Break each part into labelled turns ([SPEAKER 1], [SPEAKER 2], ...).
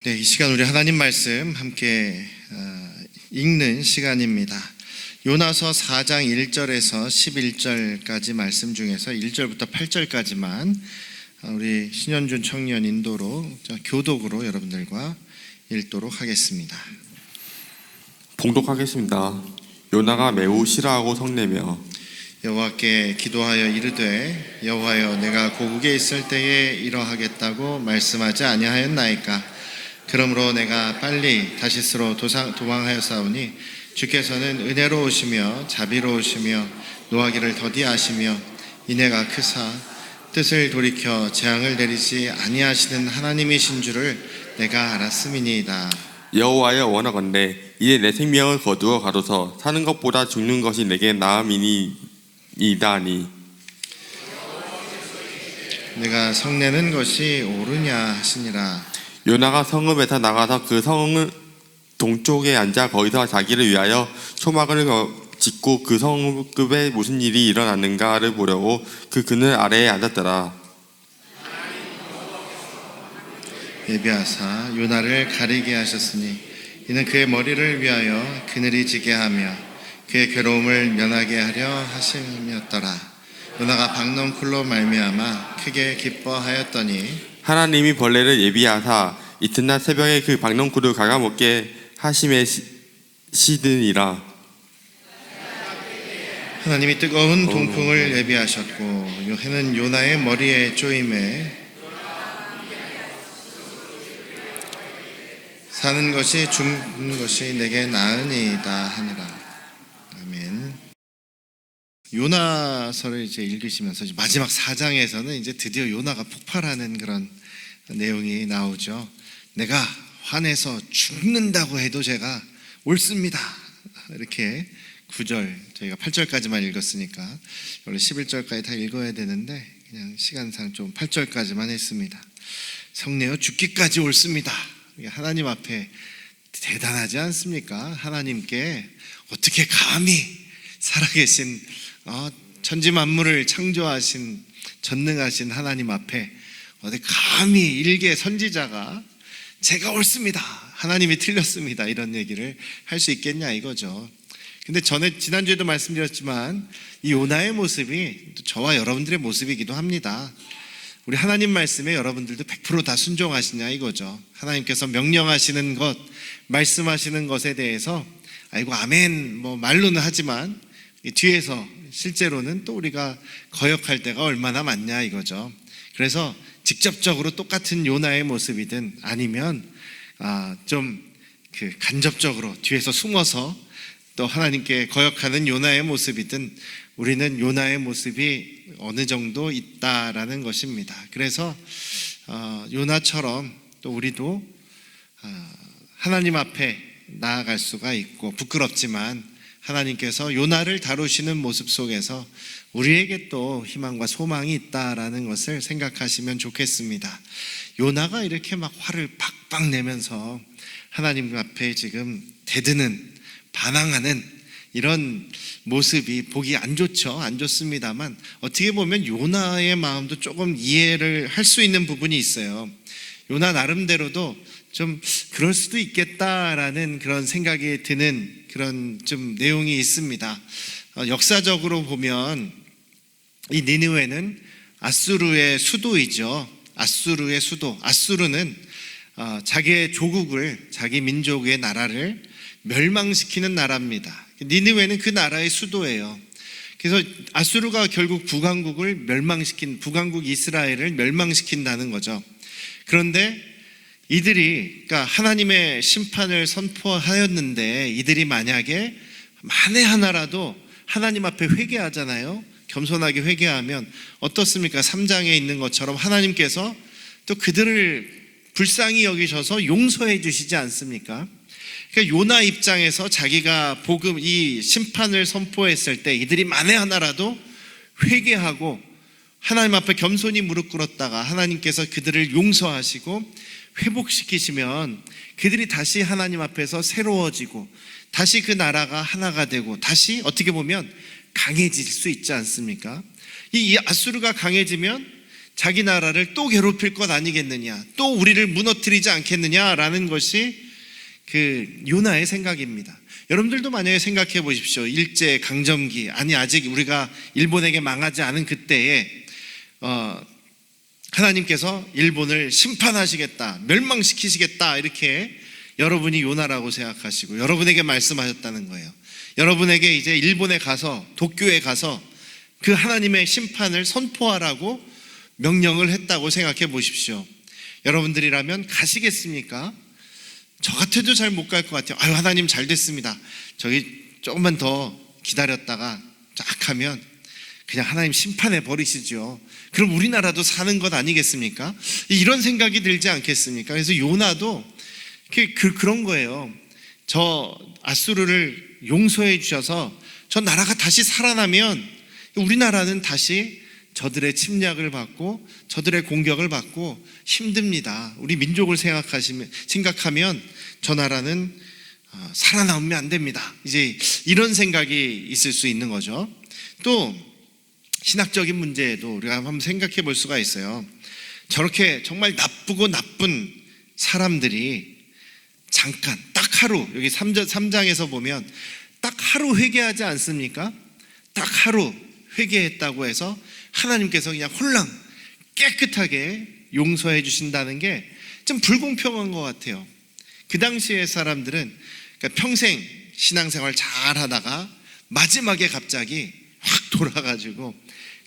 [SPEAKER 1] 네, 이 시간 우리 하나님 말씀 함께 읽는 시간입니다. 요나서 4장 1절에서 11절까지 말씀 중에서 1절부터 8절까지만 우리 신현준 청년 인도로 교독으로 여러분들과 읽도록 하겠습니다.
[SPEAKER 2] 봉독하겠습니다. 요나가 매우 싫어하고 성내며
[SPEAKER 1] 여호와께 기도하여 이르되 여호와여 내가 고국에 있을 때에 이러하겠다고 말씀하지 아니하였나이까. 그러므로 내가 빨리 다시스로 도망하였사오니 주께서는 은혜로우시며 자비로우시며 노하기를 더디하시며 인애가 크사 뜻을 돌이켜 재앙을 내리지 아니하시는 하나님이신 줄을 내가 알았음이니이다.
[SPEAKER 2] 여호와여 원하건대 이제 내 생명을 거두어 가로서 사는 것보다 죽는 것이 내게 나음이니이다니.
[SPEAKER 1] 내가 성내는 것이 옳으냐 하시니라.
[SPEAKER 2] 요나가 성읍에서 나가서 그 성을 동쪽에 앉아 거기서 자기를 위하여 초막을 짓고 그 성읍에 무슨 일이 일어났는가를 보려고 그 그늘 아래에 앉았더라.
[SPEAKER 1] 예비하사 요나를 가리게 하셨으니 이는 그의 머리를 위하여 그늘이 지게 하며 그의 괴로움을 면하게 하려 하심이었더라. 요나가 박넝쿨로 말미암아 크게 기뻐하였더니
[SPEAKER 2] 하나님이 벌레를 예비하사 이튿날 새벽에 그 박넝쿨을 갉아먹게 하심이시드니라.
[SPEAKER 1] 하나님이 뜨거운 동풍을 예비하셨고 해는 요나의 머리에 쪼임에 사는 것이 죽는 것이 내게 나으니이다 하니라. 아멘. 요나서를 이제 읽으시면서 마지막 4장에서는 이제 드디어 요나가 폭발하는 그런 내용이 나오죠. 내가 화내서 죽는다고 해도 제가 옳습니다. 이렇게 9절, 저희가 8절까지만 읽었으니까 원래 11절까지 다 읽어야 되는데 그냥 시간상 좀 8절까지만 했습니다. 성내어 죽기까지 옳습니다. 하나님 앞에 대단하지 않습니까? 하나님께 어떻게 감히 살아계신 천지 만물을 창조하신 전능하신 하나님 앞에 어디 감히 일개 선지자가 제가 옳습니다, 하나님이 틀렸습니다, 이런 얘기를 할 수 있겠냐 이거죠. 근데 지난주에도 말씀드렸지만 이 요나의 모습이 저와 여러분들의 모습이기도 합니다. 우리 하나님 말씀에 여러분들도 100% 다 순종하시냐 이거죠. 하나님께서 명령하시는 것, 말씀하시는 것에 대해서 아이고 아멘 말로는 하지만 뒤에서 실제로는 또 우리가 거역할 때가 얼마나 많냐 이거죠. 그래서 직접적으로 똑같은 요나의 모습이든 아니면 좀 간접적으로 뒤에서 숨어서 또 하나님께 거역하는 요나의 모습이든 우리는 요나의 모습이 어느 정도 있다라는 것입니다. 그래서 요나처럼 또 우리도 하나님 앞에 나아갈 수가 있고 부끄럽지만 하나님께서 요나를 다루시는 모습 속에서 우리에게 또 희망과 소망이 있다라는 것을 생각하시면 좋겠습니다. 요나가 이렇게 막 화를 박박 내면서 하나님 앞에 지금 대드는 반항하는 이런 모습이 보기 안 좋죠. 안 좋습니다만 어떻게 보면 요나의 마음도 조금 이해를 할 수 있는 부분이 있어요. 요나 나름대로도 좀 그럴 수도 있겠다라는 그런 생각이 드는 그런 좀 내용이 있습니다. 역사적으로 보면 이 니느웨는 아수르의 수도이죠. 아수르의 수도. 아수르는 자기의 조국을, 자기 민족의 나라를 멸망시키는 나라입니다. 니느웨는 그 나라의 수도예요. 그래서 아수르가 결국 북왕국 이스라엘을 멸망시킨다는 거죠. 그런데 그러니까 하나님의 심판을 선포하였는데 이들이 만약에 만에 하나라도 하나님 앞에 회개하잖아요. 겸손하게 회개하면 어떻습니까? 3장에 있는 것처럼 하나님께서 또 그들을 불쌍히 여기셔서 용서해 주시지 않습니까? 그러니까 요나 입장에서 자기가 이 심판을 선포했을 때 이들이 만에 하나라도 회개하고 하나님 앞에 겸손히 무릎 꿇었다가 하나님께서 그들을 용서하시고 회복시키시면 그들이 다시 하나님 앞에서 새로워지고 다시 그 나라가 하나가 되고 다시 어떻게 보면 강해질 수 있지 않습니까? 이 아수르가 강해지면 자기 나라를 또 괴롭힐 것 아니겠느냐, 또 우리를 무너뜨리지 않겠느냐라는 것이 그 요나의 생각입니다. 여러분들도 만약에 생각해 보십시오. 일제 강점기, 아니 아직 우리가 일본에게 망하지 않은 그때에 하나님께서 일본을 심판하시겠다, 멸망시키시겠다, 이렇게 여러분이 요나라고 생각하시고 여러분에게 말씀하셨다는 거예요. 여러분에게 이제 일본에 가서, 도쿄에 가서 그 하나님의 심판을 선포하라고 명령을 했다고 생각해 보십시오. 여러분들이라면 가시겠습니까? 저 같아도 잘 못 갈 것 같아요. 아유, 하나님 잘 됐습니다. 저기 조금만 더 기다렸다가 쫙 하면 그냥 하나님 심판해 버리시죠. 그럼 우리나라도 사는 것 아니겠습니까? 이런 생각이 들지 않겠습니까? 그래서 요나도 그런 거예요. 저 아수르를 용서해 주셔서 저 나라가 다시 살아나면 우리나라는 다시 저들의 침략을 받고 저들의 공격을 받고 힘듭니다. 우리 민족을 생각하면 저 나라는 살아남으면 안 됩니다. 이제 이런 생각이 있을 수 있는 거죠. 또 신학적인 문제에도 우리가 한번 생각해 볼 수가 있어요. 저렇게 정말 나쁘고 나쁜 사람들이 잠깐 딱 하루, 여기 3장에서 보면 딱 하루 회개하지 않습니까? 딱 하루 회개했다고 해서 하나님께서 그냥 홀랑 깨끗하게 용서해 주신다는 게 좀 불공평한 것 같아요. 그 당시의 사람들은 그러니까 평생 신앙생활 잘 하다가 마지막에 갑자기 확 돌아가지고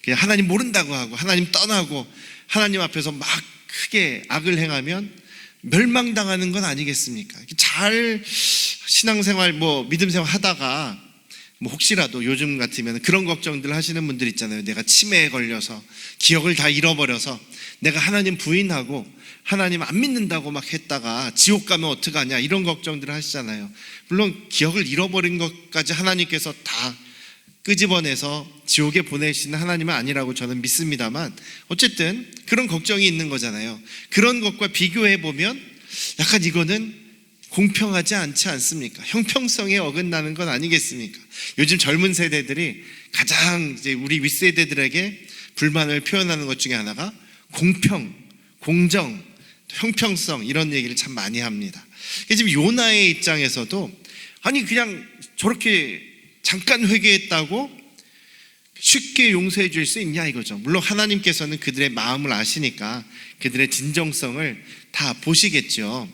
[SPEAKER 1] 그냥 하나님 모른다고 하고 하나님 떠나고 하나님 앞에서 막 크게 악을 행하면 멸망당하는 건 아니겠습니까? 잘 신앙생활 믿음생활 하다가 혹시라도 요즘 같으면 그런 걱정들 하시는 분들 있잖아요. 내가 치매에 걸려서 기억을 다 잃어버려서 내가 하나님 부인하고 하나님 안 믿는다고 막 했다가 지옥 가면 어떡하냐, 이런 걱정들을 하시잖아요. 물론 기억을 잃어버린 것까지 하나님께서 다 끄집어내서 지옥에 보내시는 하나님은 아니라고 저는 믿습니다만 어쨌든 그런 걱정이 있는 거잖아요. 그런 것과 비교해 보면 약간 이거는 공평하지 않지 않습니까? 형평성에 어긋나는 건 아니겠습니까? 요즘 젊은 세대들이 가장 이제 우리 윗세대들에게 불만을 표현하는 것 중에 하나가 공평, 공정, 형평성, 이런 얘기를 참 많이 합니다. 지금 요나의 입장에서도 아니 그냥 저렇게 잠깐 회개했다고 쉽게 용서해 줄 수 있냐 이거죠. 물론 하나님께서는 그들의 마음을 아시니까 그들의 진정성을 다 보시겠죠.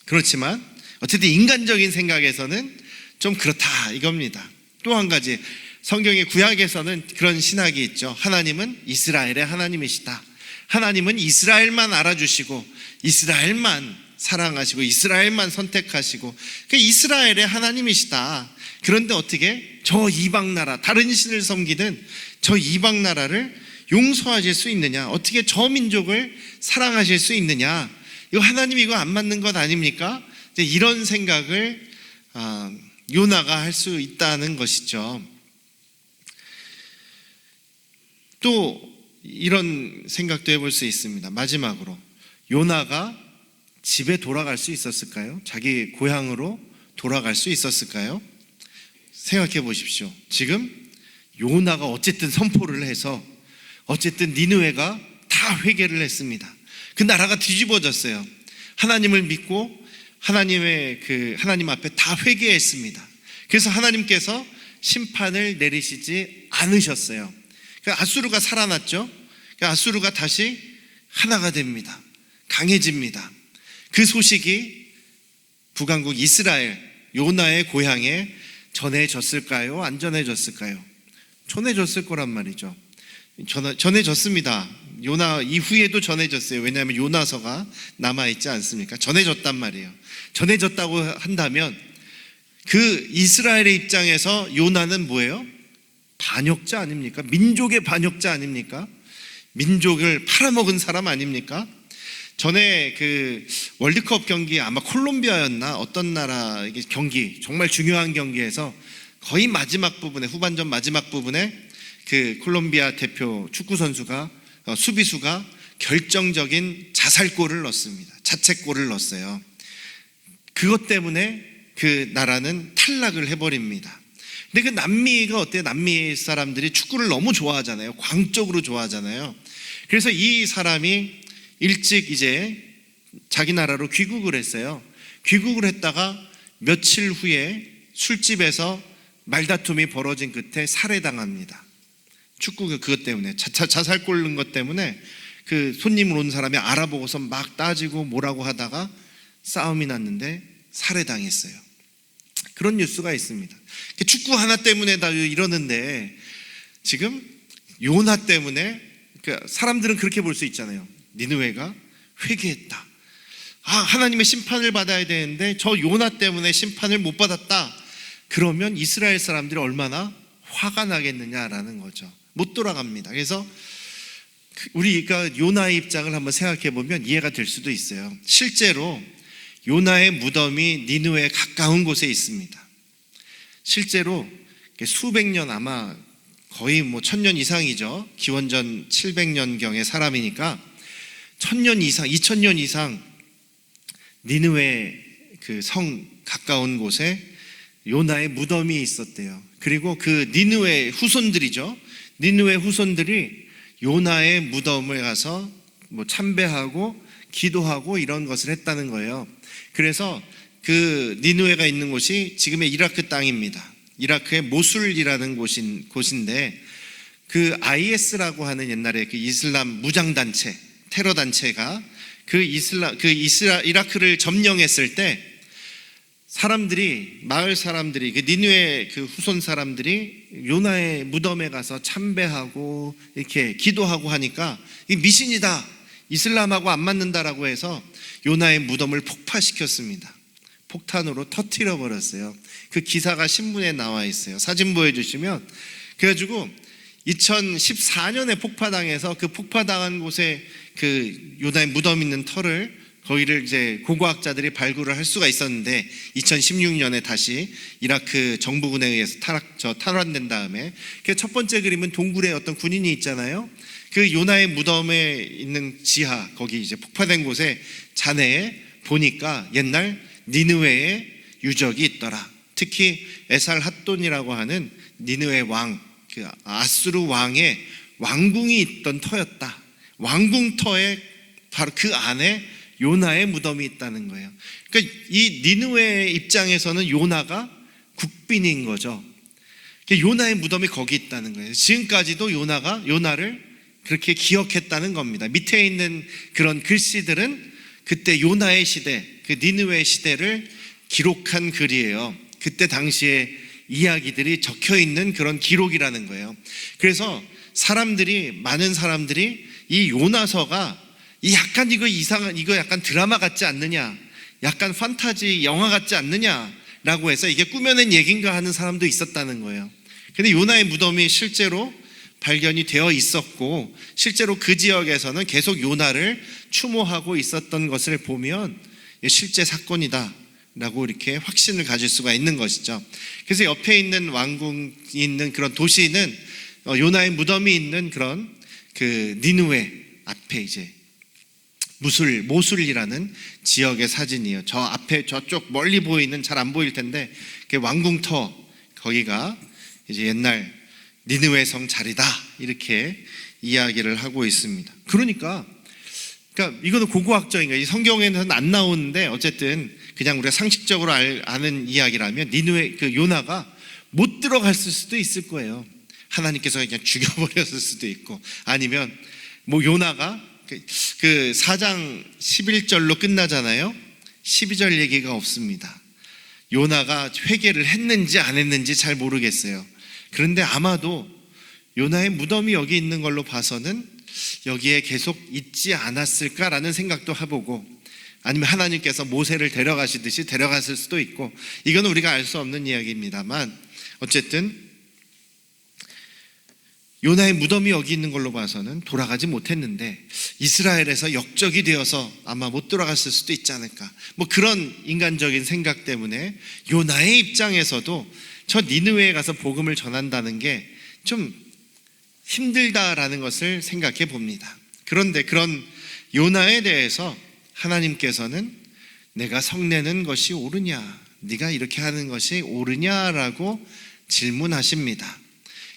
[SPEAKER 1] 그렇지만 어쨌든 인간적인 생각에서는 좀 그렇다 이겁니다. 또 한 가지, 성경의 구약에서는 그런 신학이 있죠. 하나님은 이스라엘의 하나님이시다. 하나님은 이스라엘만 알아주시고 이스라엘만 사랑하시고 이스라엘만 선택하시고 그 이스라엘의 하나님이시다. 그런데 어떻게 저 이방 나라, 다른 신을 섬기든 저 이방 나라를 용서하실 수 있느냐, 어떻게 저 민족을 사랑하실 수 있느냐, 이거 하나님 이거 안 맞는 것 아닙니까? 이런 생각을 요나가 할 수 있다는 것이죠. 또 이런 생각도 해볼 수 있습니다. 마지막으로 요나가 집에 돌아갈 수 있었을까요? 자기 고향으로 돌아갈 수 있었을까요? 생각해 보십시오. 지금 요나가 어쨌든 선포를 해서 어쨌든 니느웨가 다 회개를 했습니다. 그 나라가 뒤집어졌어요. 하나님을 믿고 하나님 앞에 다 회개했습니다. 그래서 하나님께서 심판을 내리시지 않으셨어요. 아수르가 살아났죠. 아수르가 다시 하나가 됩니다. 강해집니다. 그 소식이 북왕국 이스라엘 요나의 고향에 전해졌을까요? 안 전해졌을까요? 전해졌을 거란 말이죠. 전해졌습니다. 요나 이후에도 전해졌어요. 왜냐하면 요나서가 남아있지 않습니까? 전해졌단 말이에요. 전해졌다고 한다면 그 이스라엘의 입장에서 요나는 뭐예요? 반역자 아닙니까? 민족의 반역자 아닙니까? 민족을 팔아먹은 사람 아닙니까? 전에 그 월드컵 경기, 아마 콜롬비아였나 어떤 나라 경기, 정말 중요한 경기에서 거의 마지막 부분에, 후반전 마지막 부분에 그 콜롬비아 대표 축구 선수가 수비수가 결정적인 자살골을 넣습니다. 자책골을 넣었어요. 그것 때문에 그 나라는 탈락을 해버립니다. 근데 그 남미가 어때요? 남미 사람들이 축구를 너무 좋아하잖아요. 광적으로 좋아하잖아요. 그래서 이 사람이 일찍 이제 자기 나라로 귀국을 했어요. 귀국을 했다가 며칠 후에 술집에서 말다툼이 벌어진 끝에 살해당합니다. 축구 그것 때문에 자살 꼴른 것 때문에 그 손님으로 온 사람이 알아보고서 막 따지고 뭐라고 하다가 싸움이 났는데 살해당했어요. 그런 뉴스가 있습니다. 축구 하나 때문에 다 이러는데 지금 요나 때문에 사람들은 그렇게 볼 수 있잖아요. 니느웨가 회개했다. 하나님의 심판을 받아야 되는데 저 요나 때문에 심판을 못 받았다. 그러면 이스라엘 사람들이 얼마나 화가 나겠느냐라는 거죠. 못 돌아갑니다. 그래서 우리가 요나의 입장을 한번 생각해 보면 이해가 될 수도 있어요. 실제로 요나의 무덤이 니느웨에 가까운 곳에 있습니다. 실제로 수백 년, 아마 거의 1000년 이상이죠. 기원전 700년경의 사람이니까 1000년 이상, 2000년 이상 니느웨 그 성 가까운 곳에 요나의 무덤이 있었대요. 그리고 그 니느웨 후손들이죠. 니느웨 후손들이 요나의 무덤을 가서 참배하고 기도하고 이런 것을 했다는 거예요. 그래서 그 니느웨가 있는 곳이 지금의 이라크 땅입니다. 이라크의 모술이라는 곳인데 그 IS라고 하는 옛날에 그 이슬람 무장단체, 테러 단체가 이라크를 점령했을 때 마을 사람들이 그 니느웨 그 후손 사람들이 요나의 무덤에 가서 참배하고 이렇게 기도하고 하니까 이 미신이다, 이슬람하고 안 맞는다라고 해서 요나의 무덤을 폭파시켰습니다. 폭탄으로 터뜨려 버렸어요. 그 기사가 신문에 나와 있어요. 사진 보여주시면. 그래가지고 2014년에 폭파당해서 그 폭파당한 곳에 그 요나의 무덤 있는 터를 거기를 이제 고고학자들이 발굴을 할 수가 있었는데 2016년에 다시 이라크 정부군에 의해서 탈환된 다음에 첫 번째 그림은 동굴에 어떤 군인이 있잖아요. 그 요나의 무덤에 있는 지하, 거기 이제 폭파된 곳에 잔해에 보니까 옛날 니느웨의 유적이 있더라. 특히 에살핫돈이라고 하는 니느웨 왕, 그 아수르 왕의 왕궁이 있던 터였다. 왕궁터에 바로 그 안에 요나의 무덤이 있다는 거예요. 그러니까 이 니느웨 입장에서는 요나가 국빈인 거죠. 요나의 무덤이 거기 있다는 거예요. 지금까지도 요나를 그렇게 기억했다는 겁니다. 밑에 있는 그런 글씨들은 그때 요나의 시대, 그 니느웨 시대를 기록한 글이에요. 그때 당시에 이야기들이 적혀 있는 그런 기록이라는 거예요. 그래서 많은 사람들이 이 요나서가 약간 이거 약간 드라마 같지 않느냐, 약간 판타지 영화 같지 않느냐라고 해서 이게 꾸며낸 얘기인가 하는 사람도 있었다는 거예요. 근데 요나의 무덤이 실제로 발견이 되어 있었고 실제로 그 지역에서는 계속 요나를 추모하고 있었던 것을 보면 실제 사건이다라고 이렇게 확신을 가질 수가 있는 것이죠. 그래서 옆에 있는 왕궁이 있는 그런 도시는 요나의 무덤이 있는 그런 그 니느웨 앞에 이제 모술이라는 지역의 사진이에요. 저 앞에 저쪽 멀리 보이는, 잘 안 보일 텐데 그 왕궁터, 거기가 이제 옛날 니느웨 성 자리다, 이렇게 이야기를 하고 있습니다. 그러니까 이거는 고고학적인 거예요. 이 성경에는 안 나오는데 어쨌든 그냥 우리가 상식적으로 아는 이야기라면 니느웨 그 요나가 못 들어갔을 수도 있을 거예요. 하나님께서 그냥 죽여버렸을 수도 있고, 아니면 요나가 그 4장 11절로 끝나잖아요. 12절 얘기가 없습니다. 요나가 회개를 했는지 안 했는지 잘 모르겠어요. 그런데 아마도 요나의 무덤이 여기 있는 걸로 봐서는 여기에 계속 있지 않았을까라는 생각도 해보고, 아니면 하나님께서 모세를 데려가시듯이 데려갔을 수도 있고, 이건 우리가 알 수 없는 이야기입니다만 어쨌든 요나의 무덤이 여기 있는 걸로 봐서는 돌아가지 못했는데 이스라엘에서 역적이 되어서 아마 못 돌아갔을 수도 있지 않을까, 그런 인간적인 생각 때문에 요나의 입장에서도 저 니느웨에 가서 복음을 전한다는 게 좀 힘들다라는 것을 생각해 봅니다. 그런데 그런 요나에 대해서 하나님께서는 내가 성내는 것이 옳으냐, 네가 이렇게 하는 것이 옳으냐라고 질문하십니다.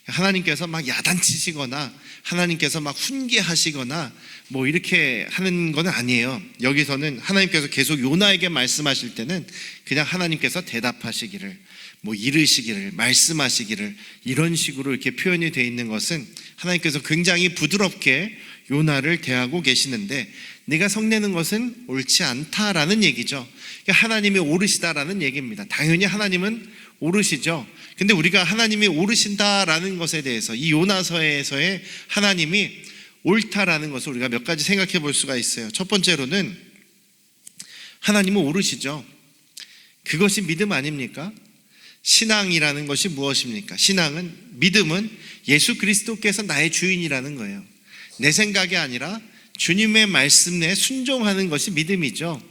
[SPEAKER 1] 하나님께서 막 야단치시거나 하나님께서 막 훈계하시거나 뭐 이렇게 하는 건 아니에요. 여기서는 하나님께서 계속 요나에게 말씀하실 때는 그냥 하나님께서 대답하시기를, 뭐 이르시기를, 말씀하시기를, 이런 식으로 이렇게 표현이 되어 있는 것은 하나님께서 굉장히 부드럽게 요나를 대하고 계시는데, 네가 성내는 것은 옳지 않다라는 얘기죠. 하나님이 옳으시다라는 얘기입니다. 당연히 하나님은 옳으시죠. 근데 우리가 하나님이 옳으신다라는 것에 대해서 이 요나서에서의 하나님이 옳다라는 것을 우리가 몇 가지 생각해 볼 수가 있어요. 첫 번째로는 하나님은 옳으시죠. 그것이 믿음 아닙니까? 신앙이라는 것이 무엇입니까? 신앙은, 믿음은 예수 그리스도께서 나의 주인이라는 거예요. 내 생각이 아니라 주님의 말씀 내에 순종하는 것이 믿음이죠.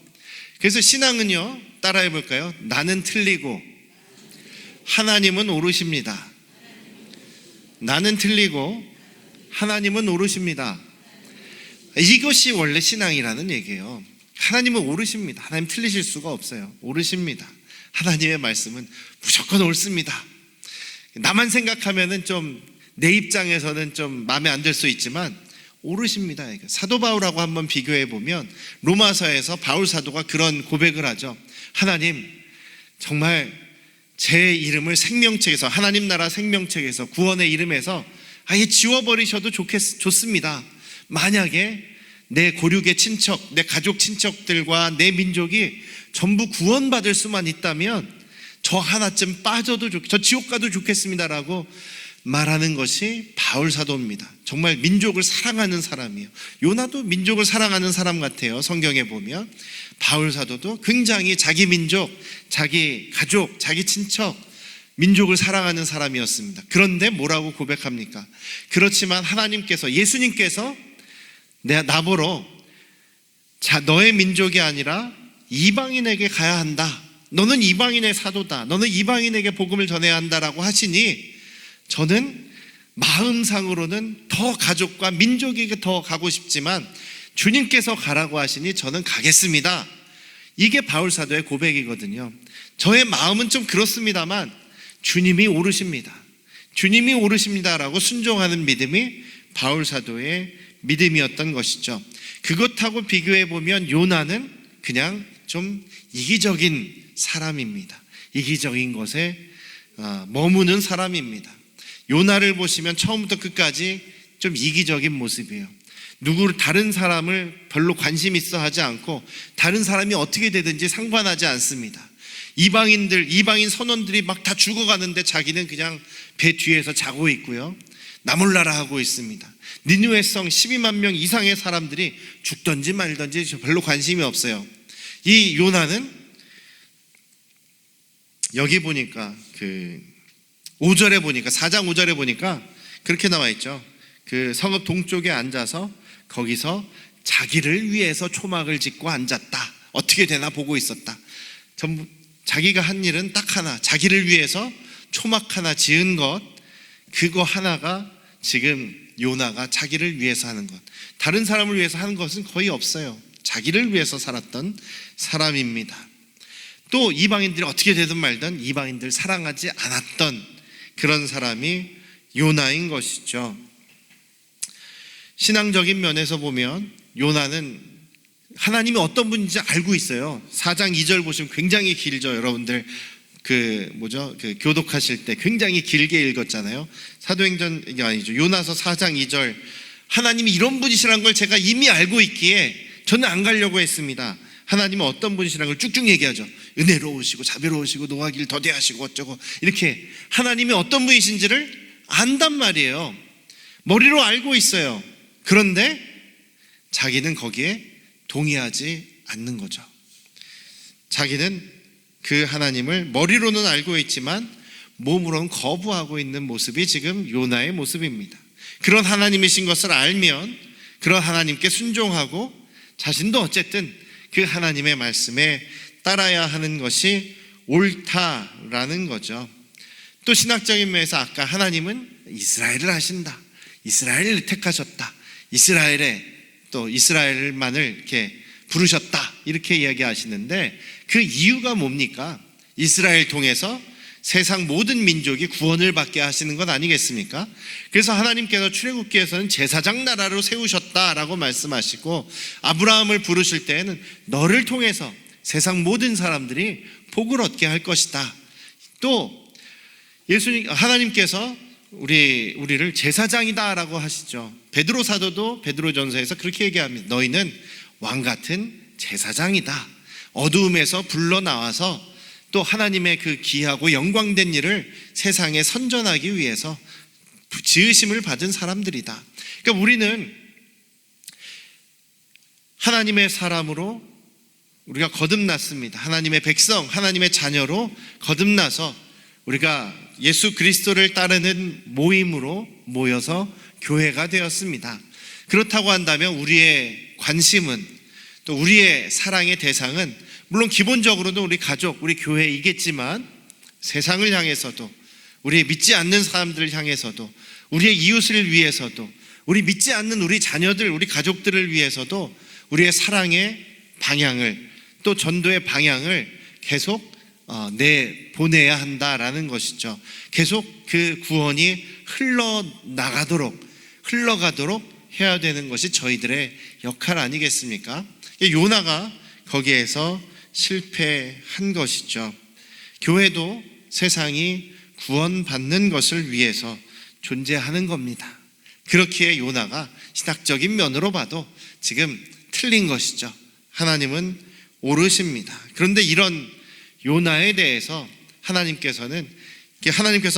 [SPEAKER 1] 그래서 신앙은요, 따라해 볼까요? 나는 틀리고 하나님은 옳으십니다. 나는 틀리고 하나님은 옳으십니다. 이것이 원래 신앙이라는 얘기예요. 하나님은 옳으십니다. 하나님 틀리실 수가 없어요. 옳으십니다. 하나님의 말씀은 무조건 옳습니다. 나만 생각하면은 좀 내 입장에서는 좀 마음에 안 들 수 있지만 옳으십니다. 사도 바울하고 한번 비교해 보면 로마서에서 바울 사도가 그런 고백을 하죠. 하나님, 정말 제 이름을 생명책에서, 하나님 나라 생명책에서, 구원의 이름에서 아예 지워버리셔도 좋습니다. 만약에 내 고륙의 친척, 내 가족 친척들과 내 민족이 전부 구원받을 수만 있다면 저 하나쯤 빠져도 저 지옥 가도 좋겠습니다라고 말하는 것이 바울 사도입니다. 정말 민족을 사랑하는 사람이에요. 요나도 민족을 사랑하는 사람 같아요. 성경에 보면 바울 사도도 굉장히 자기 민족, 자기 가족, 자기 친척, 민족을 사랑하는 사람이었습니다. 그런데 뭐라고 고백합니까? 그렇지만 하나님께서, 예수님께서 나보러 너의 민족이 아니라 이방인에게 가야 한다. 너는 이방인의 사도다. 너는 이방인에게 복음을 전해야 한다라고 하시니 저는 마음상으로는 더 가족과 민족에게 더 가고 싶지만 주님께서 가라고 하시니 저는 가겠습니다. 이게 바울 사도의 고백이거든요. 저의 마음은 좀 그렇습니다만 주님이 옳으십니다. 주님이 옳으십니다라고 순종하는 믿음이 바울 사도의 믿음이었던 것이죠. 그것하고 비교해 보면 요나는 그냥 좀 이기적인 사람입니다. 이기적인 것에 머무는 사람입니다. 요나를 보시면 처음부터 끝까지 좀 이기적인 모습이에요. 다른 사람을 별로 관심 있어 하지 않고 다른 사람이 어떻게 되든지 상관하지 않습니다. 이방인 선원들이 막 다 죽어가는데 자기는 그냥 배 뒤에서 자고 있고요. 나 몰라라 하고 있습니다. 니느웨 성 12만 명 이상의 사람들이 죽든지 말든지 별로 관심이 없어요. 이 요나는 여기 보니까 5절에 보니까, 4장 5절에 보니까 그렇게 나와 있죠. 그 성읍 동쪽에 앉아서 거기서 자기를 위해서 초막을 짓고 앉았다. 어떻게 되나 보고 있었다. 전부 자기가 한 일은 딱 하나, 자기를 위해서 초막 하나 지은 것, 그거 하나가 지금 요나가 자기를 위해서 하는 것, 다른 사람을 위해서 하는 것은 거의 없어요. 자기를 위해서 살았던 사람입니다. 또 이방인들이 어떻게 되든 말든 이방인들 사랑하지 않았던 그런 사람이 요나인 것이죠. 신앙적인 면에서 보면 요나는 하나님이 어떤 분인지 알고 있어요. 4장 2절 보시면 굉장히 길죠. 여러분들 교독하실 때 굉장히 길게 읽었잖아요. 사도행전이 아니죠. 요나서 4장 2절, 하나님이 이런 분이시라는 걸 제가 이미 알고 있기에 저는 안 가려고 했습니다. 하나님은 어떤 분이시라는 걸 쭉쭉 얘기하죠. 은혜로우시고 자비로우시고 노하기를 더디하시고 어쩌고, 이렇게 하나님이 어떤 분이신지를 안단 말이에요. 머리로 알고 있어요. 그런데 자기는 거기에 동의하지 않는 거죠. 자기는 그 하나님을 머리로는 알고 있지만 몸으로는 거부하고 있는 모습이 지금 요나의 모습입니다. 그런 하나님이신 것을 알면 그런 하나님께 순종하고 자신도 어쨌든 그 하나님의 말씀에 따라야 하는 것이 옳다라는 거죠. 또 신학적인 면에서 아까 하나님은 이스라엘을 하신다, 이스라엘을 택하셨다, 이스라엘만을 이렇게 부르셨다, 이렇게 이야기하시는데 그 이유가 뭡니까? 이스라엘 통해서 세상 모든 민족이 구원을 받게 하시는 것 아니겠습니까? 그래서 하나님께서 출애굽기에서는 제사장 나라로 세우셨다라고 말씀하시고, 아브라함을 부르실 때에는 너를 통해서 세상 모든 사람들이 복을 얻게 할 것이다. 또 하나님께서 우리를 제사장이다라고 하시죠. 베드로 사도도 베드로전서에서 그렇게 얘기합니다. 너희는 왕 같은 제사장이다. 어두움에서 불러 나와서 또 하나님의 그 귀하고 영광된 일을 세상에 선전하기 위해서 지으심을 받은 사람들이다. 그러니까 우리는 하나님의 사람으로 우리가 거듭났습니다. 하나님의 백성, 하나님의 자녀로 거듭나서 우리가 예수 그리스도를 따르는 모임으로 모여서 교회가 되었습니다. 그렇다고 한다면 우리의 관심은, 또 우리의 사랑의 대상은 물론 기본적으로는 우리 가족, 우리 교회이겠지만 세상을 향해서도, 우리 믿지 않는 사람들을 향해서도, 우리의 이웃을 위해서도, 우리 믿지 않는 우리 자녀들, 우리 가족들을 위해서도 우리의 사랑의 방향을, 또 전도의 방향을 계속 보내야 한다라는 것이죠. 계속 그 구원이 흘러가도록 해야 되는 것이 저희들의 역할 아니겠습니까? 요나가 거기에서 실패한 것이죠. 교회도 세상이 구원받는 것을 위해서 존재하는 겁니다. 그렇기에 요나가 신학적인 면으로 봐도 지금 틀린 것이죠. 하나님은 옳으십니다. 그런데 이런 요나에 대해서 하나님께서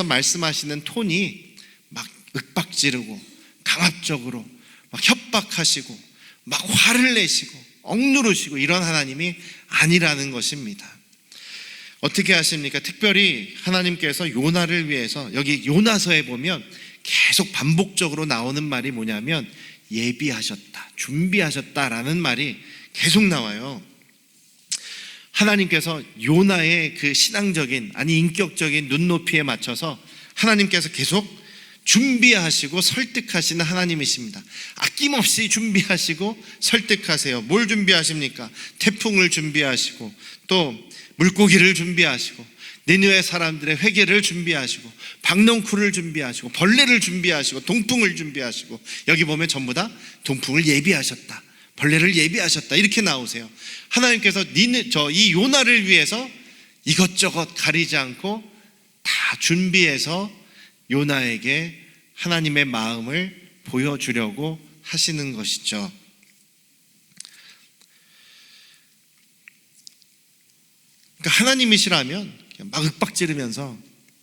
[SPEAKER 1] 말씀하시는 톤이 막 윽박지르고 강압적으로 막 협박하시고 막 화를 내시고 억누르시고 이런 하나님이 아니라는 것입니다. 어떻게 하십니까? 특별히 하나님께서 요나를 위해서, 여기 요나서에 보면 계속 반복적으로 나오는 말이 뭐냐면 예비하셨다, 준비하셨다라는 말이 계속 나와요. 하나님께서 요나의 그 신앙적인, 아니 인격적인 눈높이에 맞춰서 하나님께서 계속 준비하시고 설득하시는 하나님이십니다. 아낌없이 준비하시고 설득하세요. 뭘 준비하십니까? 태풍을 준비하시고, 또 물고기를 준비하시고, 니느웨 사람들의 회개를 준비하시고, 박넝쿨을 준비하시고, 벌레를 준비하시고, 동풍을 준비하시고, 여기 보면 전부 다 동풍을 예비하셨다, 벌레를 예비하셨다, 이렇게 나오세요. 하나님께서 이 요나를 위해서 이것저것 가리지 않고 다 준비해서 요나에게 하나님의 마음을 보여주려고 하시는 것이죠. 그러니까 하나님이시라면 막 윽박지르면서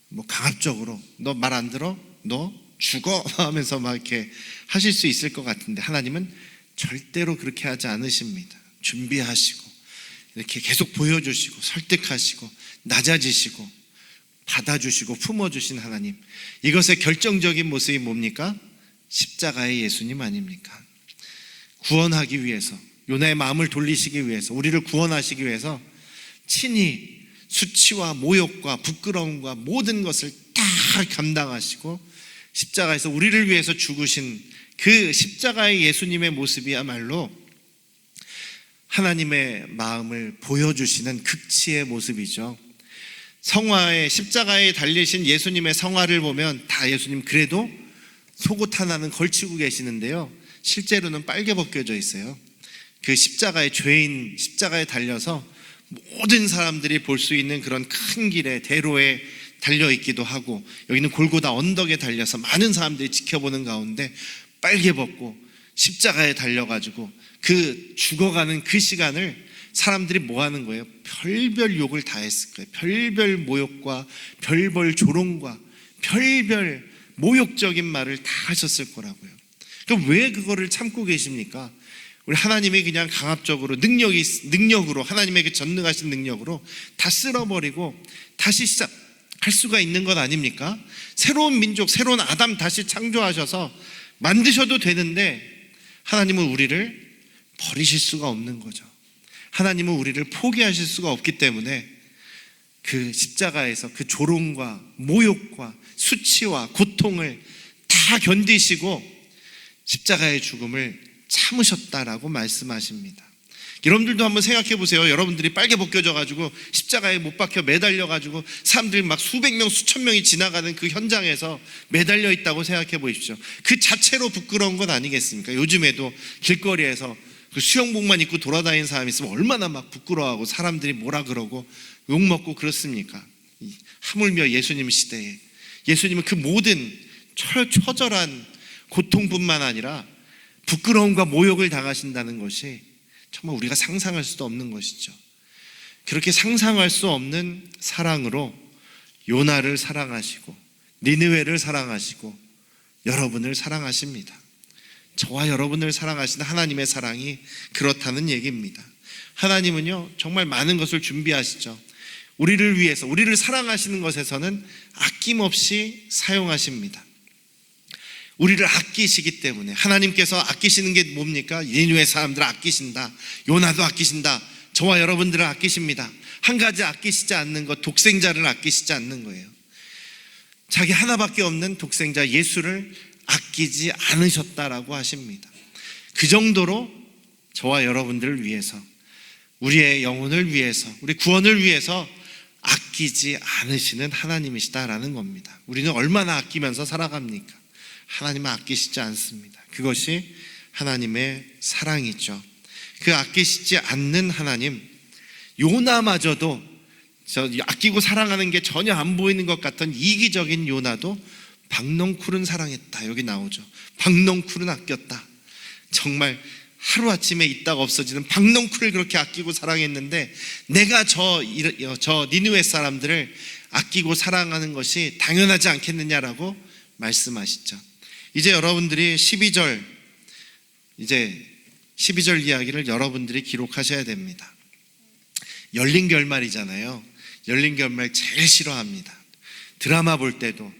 [SPEAKER 1] 뭐 강압적으로 너 말 안 들어? 너 죽어? 하면서 막 이렇게 하실 수 있을 것 같은데, 하나님은 절대로 그렇게 하지 않으십니다. 준비하시고 이렇게 계속 보여주시고 설득하시고 낮아지시고 받아주시고 품어주신 하나님, 이것의 결정적인 모습이 뭡니까? 십자가의 예수님 아닙니까? 구원하기 위해서, 요나의 마음을 돌리시기 위해서, 우리를 구원하시기 위해서 친히 수치와 모욕과 부끄러움과 모든 것을 다 감당하시고 십자가에서 우리를 위해서 죽으신 그 십자가의 예수님의 모습이야말로 하나님의 마음을 보여주시는 극치의 모습이죠. 성화에, 십자가에 달리신 예수님의 성화를 보면 다 예수님 그래도 속옷 하나는 걸치고 계시는데요, 실제로는 빨개 벗겨져 있어요. 그 십자가의 죄인, 십자가에 달려서 모든 사람들이 볼 수 있는 그런 큰 길에, 대로에 달려있기도 하고, 여기는 골고다 언덕에 달려서 많은 사람들이 지켜보는 가운데 빨개 벗고 십자가에 달려가지고 그 죽어가는 그 시간을 사람들이 뭐 하는 거예요? 별별 욕을 다 했을 거예요. 별별 모욕과 별별 조롱과 별별 모욕적인 말을 다 하셨을 거라고요. 그럼 왜 그거를 참고 계십니까? 우리 하나님이 그냥 강압적으로 능력으로, 하나님의 그 전능하신 능력으로 다 쓸어버리고 다시 시작할 수가 있는 것 아닙니까? 새로운 민족, 새로운 아담 다시 창조하셔서 만드셔도 되는데 하나님은 우리를 버리실 수가 없는 거죠. 하나님은 우리를 포기하실 수가 없기 때문에 그 십자가에서 그 조롱과 모욕과 수치와 고통을 다 견디시고 십자가의 죽음을 참으셨다라고 말씀하십니다. 여러분들도 한번 생각해 보세요. 여러분들이 빨개 벗겨져 가지고 십자가에 못 박혀 매달려 가지고 사람들이 막 수백 명 수천 명이 지나가는 그 현장에서 매달려 있다고 생각해 보십시오. 그 자체로 부끄러운 건 아니겠습니까? 요즘에도 길거리에서 그 수영복만 입고 돌아다니는 사람이 있으면 얼마나 막 부끄러워하고 사람들이 뭐라 그러고 욕먹고 그렇습니까? 하물며 예수님 시대에 예수님은 그 모든 처절한 고통뿐만 아니라 부끄러움과 모욕을 당하신다는 것이 정말 우리가 상상할 수도 없는 것이죠. 그렇게 상상할 수 없는 사랑으로 요나를 사랑하시고 니느웨를 사랑하시고 여러분을 사랑하십니다. 저와 여러분을 사랑하시는 하나님의 사랑이 그렇다는 얘기입니다. 하나님은요 정말 많은 것을 준비하시죠. 우리를 위해서, 우리를 사랑하시는 것에서는 아낌없이 사용하십니다. 우리를 아끼시기 때문에. 하나님께서 아끼시는 게 뭡니까? 니느웨 사람들을 아끼신다, 요나도 아끼신다, 저와 여러분들을 아끼십니다. 한 가지 아끼시지 않는 것, 독생자를 아끼시지 않는 거예요. 자기 하나밖에 없는 독생자 예수를 아끼지 않으셨다라고 하십니다. 그 정도로 저와 여러분들을 위해서, 우리의 영혼을 위해서, 우리 구원을 위해서 아끼지 않으시는 하나님이시다라는 겁니다. 우리는 얼마나 아끼면서 살아갑니까? 하나님은 아끼시지 않습니다. 그것이 하나님의 사랑이죠. 그 아끼시지 않는 하나님, 요나마저도 아끼고 사랑하는 게 전혀 안 보이는 것 같던 이기적인 요나도 박넝쿨은 사랑했다. 여기 나오죠. 박넝쿨은 아꼈다. 정말 하루아침에 있다가 없어지는 박넝쿨을 그렇게 아끼고 사랑했는데 내가 저 니느웨 사람들을 아끼고 사랑하는 것이 당연하지 않겠느냐라고 말씀하시죠. 이제 여러분들이 12절 이야기를 여러분들이 기록하셔야 됩니다. 열린 결말이잖아요. 열린 결말 제일 싫어합니다. 드라마 볼 때도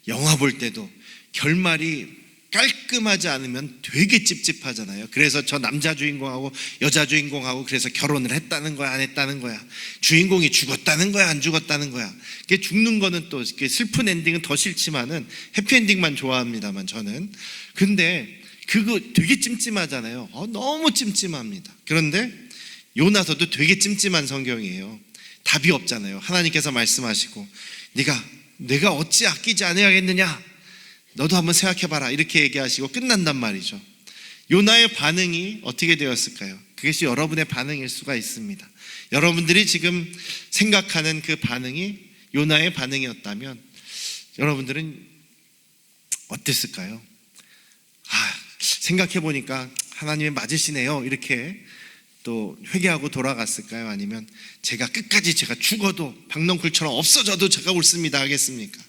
[SPEAKER 1] 영화 볼 때도 결말이 깔끔하지 않으면 되게 찝찝하잖아요. 그래서 저 남자 주인공하고 여자 주인공하고 그래서 결혼을 했다는 거야, 안 했다는 거야, 주인공이 죽었다는 거야, 안 죽었다는 거야. 죽는 거는 또 슬픈 엔딩은 더 싫지만은 해피엔딩만 좋아합니다만 저는. 근데 그거 되게 찜찜하잖아요. 너무 찜찜합니다. 그런데 요나서도 되게 찜찜한 성경이에요. 답이 없잖아요. 하나님께서 말씀하시고 내가 어찌 아끼지 않아야겠느냐, 너도 한번 생각해봐라, 이렇게 얘기하시고 끝난단 말이죠. 요나의 반응이 어떻게 되었을까요? 그것이 여러분의 반응일 수가 있습니다. 여러분들이 지금 생각하는 그 반응이 요나의 반응이었다면 여러분들은 어땠을까요? 생각해보니까 하나님이 맞으시네요, 이렇게 또 회개하고 돌아갔을까요? 아니면 제가 끝까지 제가 죽어도 박넝쿨처럼 없어져도 제가 옳습니다 하겠습니까?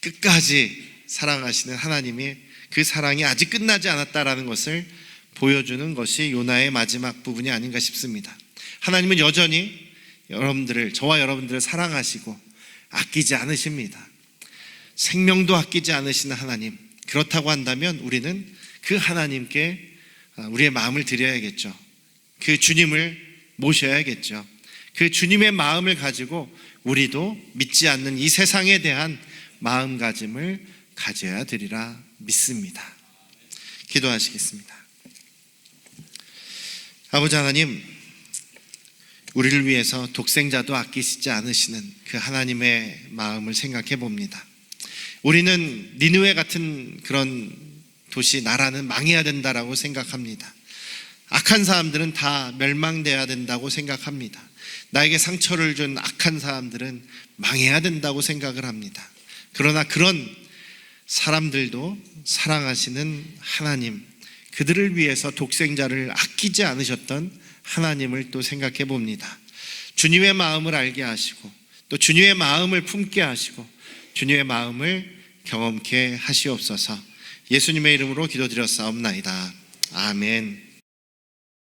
[SPEAKER 1] 끝까지 사랑하시는 하나님이 그 사랑이 아직 끝나지 않았다라는 것을 보여주는 것이 요나의 마지막 부분이 아닌가 싶습니다. 하나님은 여전히 저와 여러분들을 사랑하시고 아끼지 않으십니다. 생명도 아끼지 않으시는 하나님, 그렇다고 한다면 우리는 그 하나님께 우리의 마음을 드려야겠죠. 그 주님을 모셔야겠죠. 그 주님의 마음을 가지고 우리도 믿지 않는 이 세상에 대한 마음가짐을 가져야 되리라 믿습니다. 기도하시겠습니다. 아버지 하나님, 우리를 위해서 독생자도 아끼시지 않으시는 그 하나님의 마음을 생각해 봅니다. 우리는 니느웨 같은 그런 도시, 나라는 망해야 된다라고 생각합니다. 악한 사람들은 다 멸망돼야 된다고 생각합니다. 나에게 상처를 준 악한 사람들은 망해야 된다고 생각을 합니다. 그러나 그런 사람들도 사랑하시는 하나님, 그들을 위해서 독생자를 아끼지 않으셨던 하나님을 또 생각해 봅니다. 주님의 마음을 알게 하시고 또 주님의 마음을 품게 하시고 주님의 마음을 경험케 하시옵소서. 예수님의 이름으로 기도드렸사옵나이다. 아멘.